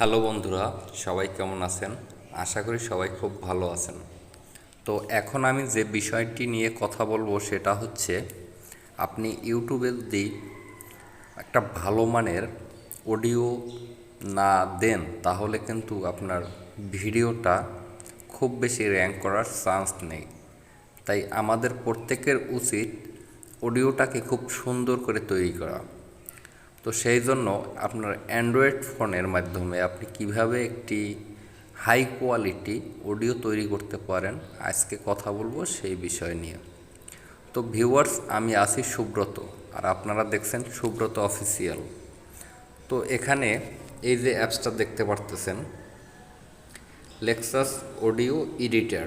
Hello বন্ধুরা, সবাই কেমন আছেন? আশা করি সবাই খুব ভালো আছেন। তো এখন আমি যে বিষয়টি নিয়ে কথা বলবো সেটা হচ্ছে, আপনি ইউটিউবে যদি একটা ভালো মানের অডিও না দেন তাহলে কিন্তু আপনার ভিডিওটা খুব বেশি র্যাঙ্ক করার চান্স নেই। তাই আমাদের প্রত্যেকের উচিত অডিওটাকে খুব সুন্দর করে তৈরি করা। তো সেই জন্য আপনার অ্যান্ড্রয়েড ফোনের মাধ্যমে আপনি কিভাবে একটি হাই কোয়ালিটি অডিও তৈরি করতে পারেন, আজকে কথা বলবো সেই বিষয় নিয়ে। তো ভিউয়ার্স, আমি আছি সুব্রত, আর আপনারা দেখছেন সুব্রত অফিসিয়াল। তো এখানে এই যে অ্যাপসটা দেখতে পারতেছেন, লেক্সাস অডিও এডিটার।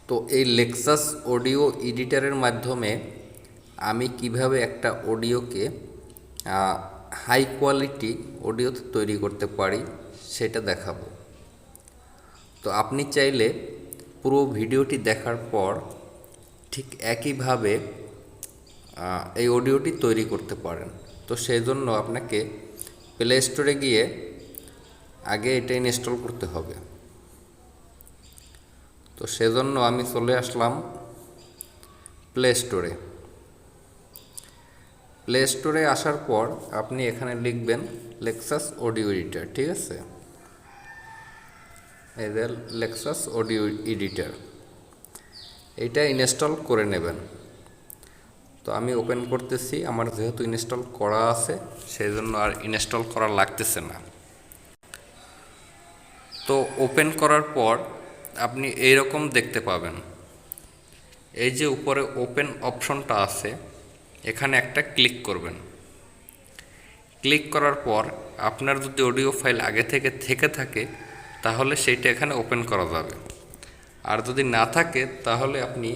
তো এই লেক্সাস অডিও এডিটারের মাধ্যমে আমি কিভাবে একটা অডিওকে হাই কোয়ালিটি অডিও তৈরি করতে পারি সেটা দেখাবো। তো আপনি চাইলে পুরো ভিডিওটি দেখার পর ঠিক একইভাবে এই অডিওটি তৈরি করতে পারেন। তো সেই জন্য আপনাকে প্লে স্টোরে গিয়ে আগে এটা ইনস্টল করতে হবে। তো সেজন্য আমি চলে আসলাম প্লে স্টোরে। প্লে স্টোরে আসার পর আপনি এখানে লিখবেন লেক্সাস অডিও এডিটার, ঠিক আছে? এই যে লেক্সাস অডিও এডিটার, এইটা ইনস্টল করে নেবেন। তো আমি ওপেন করতেছি, আমার যেহেতু ইনস্টল করা আছে সেই জন্য আর ইনস্টল করা লাগতেছে না। তো ওপেন করার পর আপনি এইরকম দেখতে পাবেন। এই যে উপরে ওপেন অপশনটা আছে, এখানে একটা ক্লিক করবেন। ক্লিক করার পর আপনার যদি অডিও ফাইল আগে থেকে থাকে তাহলে সেইটা এখানে ওপেন করা যাবে, আর যদি না থাকে তাহলে আপনি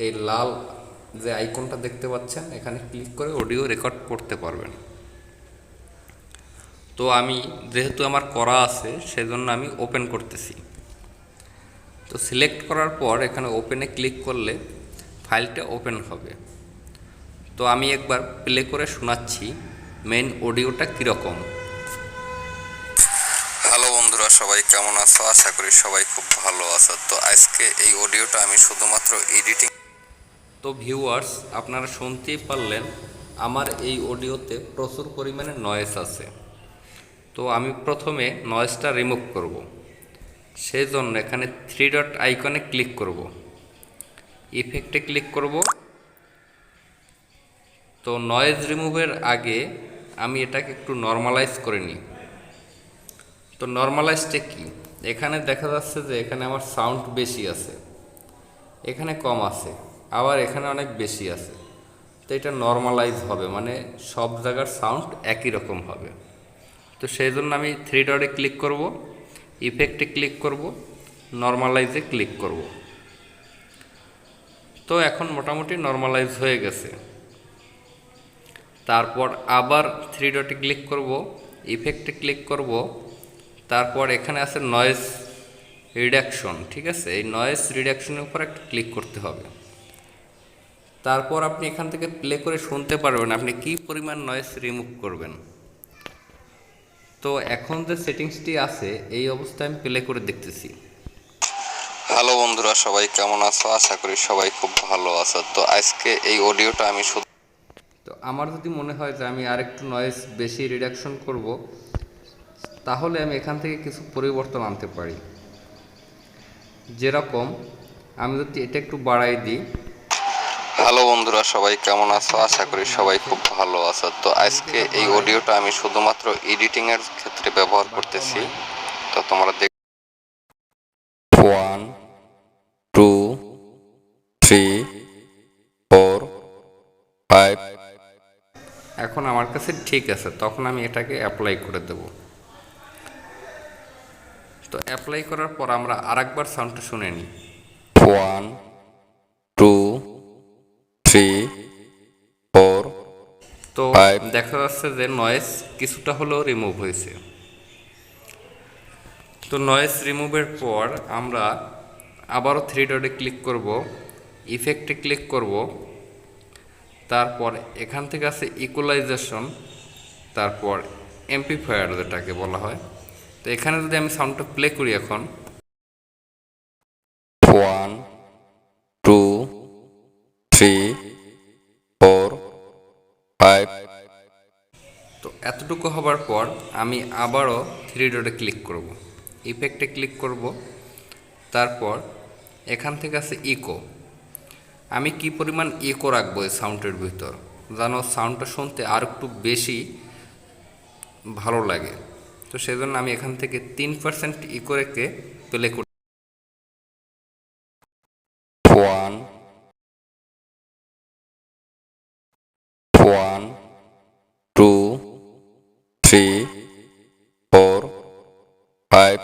এই লাল যে আইকনটা দেখতে পাচ্ছেন এখানে ক্লিক করে অডিও রেকর্ড করতে পারবেন। তো আমি যেহেতু আমার করা আছে সেজন্য আমি ওপেন করতেছি। তো সিলেক্ট করার পর এখানে ওপেনে ক্লিক করলে ফাইলটা ওপেন হবে। তো আমি একবার প্লে করে শোনাচ্ছি মেইন অডিওটা কীরকম। হ্যালো বন্ধুরা, সবাই কেমন আছো? আশা করি সবাই খুব ভালো আছো। তো আজকে এই অডিওটা আমি শুধুমাত্র এডিটিং। তো ভিউয়ার্স, আপনারা শুনতেই পারলেন আমার এই অডিওতে প্রচুর পরিমাণে নয়েজ আছে। তো আমি প্রথমে নয়েজটা রিমুভ করব। সেই জন্য এখানে থ্রি ডট আইকনে ক্লিক করব, ইফেক্টে ক্লিক করব। তো নয়েজ রিমুভের আগে আমি এটাকে একটু নর্মালাইজ করে নিই। তো নর্মালাইজটা কি? এখানে দেখা যাচ্ছে যে এখানে আমার সাউন্ড বেশি আছে, এখানে কম আছে, আবার এখানে অনেক বেশি আছে। তো এটা নর্মালাইজ হবে, মানে সব জায়গার সাউন্ড একই রকম হবে। তো সেই জন্য আমি থ্রি ডটে ক্লিক করব, ইফেক্টে ক্লিক করব, নর্মালাইজে ক্লিক করব। তো এখন মোটামুটি নর্মালাইজ হয়ে গেছে। তারপর আবার থ্রি ডটে ক্লিক করব, ইফেক্টে ক্লিক করব, তারপর এখানে আছে নয়েজ রিডাকশন, ঠিক আছে? এই নয়েজ রিডাকশনের উপর একটা ক্লিক করতে হবে। তারপর আপনি এখান থেকে প্লে করে শুনতে পারবেন আপনি কি পরিমাণ নয়েজ রিমুভ করবেন। তো এখন যে সেটিংসটি আছে এই অবস্থায় আমি প্লে করে দেখতেছি। হ্যালো বন্ধুরা, সবাই কেমন আছো? আশা করি সবাই খুব ভালো আছো। তো আজকে এই অডিওটা আমি তো আমার যদি মনে হয় যে আমি আরেকটু নয়েজ বেশি রিডাকশন করব, তাহলে আমি এখান থেকে কিছু পরিবর্তন আনতে পারি। যেরকম আমি যদি এটা একটু বাড়াই দিই। হ্যালো বন্ধুরা, সবাই কেমন আছো? আশা করি সবাই খুব ভালো আছো। তো আজকে এই অডিওটা আমি শুধুমাত্র এডিটিং এর ক্ষেত্রে ব্যবহার করতেছি। তো তোমরা দেখ 1 2 3 4 5। এখন আমার কাছে ঠিক আছে, তখন আমি এটাকে অ্যাপ্লাই করে দেব। তো অ্যাপ্লাই করার পর আমরা আরেকবার সাউন্ডটা শুনে নিই। 1 2 3 4 তো দেখা যাচ্ছে যে নয়েজ কিছুটা হলেও রিমুভ হয়েছে। তো নয়েজ রিমুভের পর আমরা আবারও থ্রি ডটে ক্লিক করব, ইফেক্টে ক্লিক করব, তারপর এখান থেকে আছে ইকুয়ালাইজেশন, তারপর এমপ্লিফায়ার যেটাকে বলা হয়। তো এখানে যদি আমি সাউন্ডটা প্লে করি এখন 1 2 3 4 5, তো এতটুকু হবার পর আমি আবারও থ্রি ডটে ক্লিক করব, ইফেক্টে ক্লিক করব। তারপর এখান থেকে আছে ইকো। আমি কি পরিমাণ ইকো রাখবো এই সাউন্ডের ভিতর যেন সাউন্ডটা শুনতে আর একটু বেশি ভালো লাগে। তো সেজন্য আমি এখান থেকে 3% ইকো রেখে প্লে করি 1 1 2 3 4 5।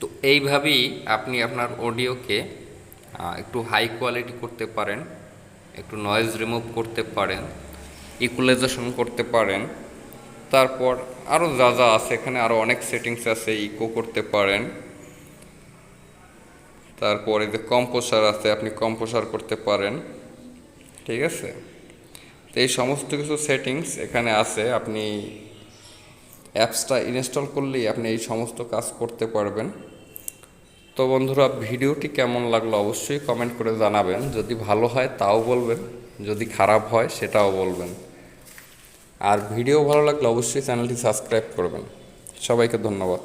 তো এইভাবেই আপনি আপনার অডিওকে একটু হাই কোয়ালিটি করতে পারেন, একটু নয়েজ রিমুভ করতে পারেন, ইকুয়ালাইজেশন করতে পারেন। তারপর আরও যা যা আছে এখানে আরও অনেক সেটিংস আছে, ইকো করতে পারেন। তারপরে যে কম্পোসার আছে, আপনি কম্পোসার করতে পারেন। ঠিক আছে, তো এই সমস্ত কিছু সেটিংস এখানে আছে। আপনি অ্যাপসটা ইনস্টল করলেই আপনি এই সমস্ত কাজ করতে পারবেন। তো বন্ধুরা, ভিডিওটি কেমন লাগলো অবশ্যই কমেন্ট করে জানাবেন। যদি ভালো হয় তাও বলবেন, যদি খারাপ হয় সেটাও বলবেন। আর ভিডিও ভালো লাগলে অবশ্যই চ্যানেলটি সাবস্ক্রাইব করবেন। সবাইকে ধন্যবাদ।